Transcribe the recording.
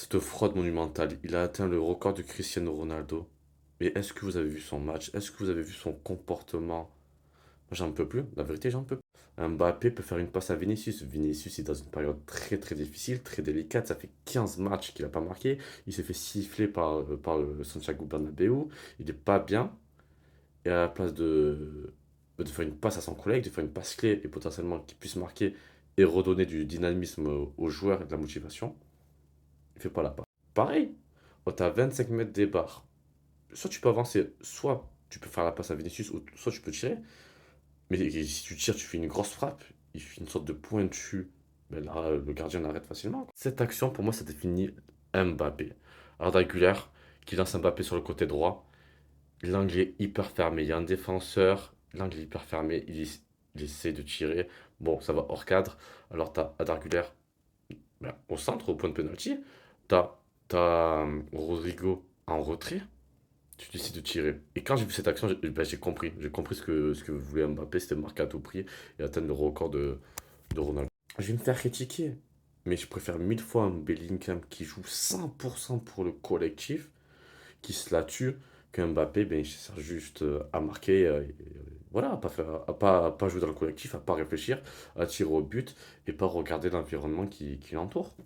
Cette fraude monumentale, il a atteint le record de Cristiano Ronaldo. Mais est-ce que vous avez vu son match? Est-ce que vous avez vu son comportement? J'en peux plus, la vérité, j'en peux plus. Mbappé peut faire une passe à Vinicius. Vinicius est dans une période très très difficile, très délicate. Ça fait 15 matchs qu'il n'a pas marqué. Il s'est fait siffler par le Santiago Bernabéu. Il n'est pas bien. Et à la place de faire une passe à son collègue, de faire une passe clé et potentiellement qu'il puisse marquer et redonner du dynamisme aux joueurs et de la motivation, il fait pas la passe. Pareil, quand tu as 25 mètres des barres, soit tu peux avancer, soit tu peux faire la passe à Vinicius, ou soit tu peux tirer. Mais si tu tires, tu fais une grosse frappe, il fait une sorte de pointu. Ben là, le gardien l'arrête facilement. Cette action, pour moi, ça définit Mbappé. Arda Güler qui lance Mbappé sur le côté droit. L'angle est hyper fermé. Il y a un défenseur. L'angle est hyper fermé. Il essaie de tirer. Bon, ça va hors cadre. Alors, tu as Arda Güler ben, au centre, au point de penalty. Tu as, Rodrigo en retrait. Tu décides de tirer. Et quand j'ai vu cette action, ben, j'ai compris. J'ai compris ce que voulait Mbappé, c'était marquer à tout prix et atteindre le record de Ronaldo. Je vais me faire critiquer, mais je préfère mille fois un Bellingham qui joue 100% pour le collectif, qui se la tue, qu'un Mbappé, ben, il sert juste à marquer, voilà, à pas faire, à pas jouer dans le collectif, à pas réfléchir, à tirer au but et pas regarder l'environnement qui l'entoure.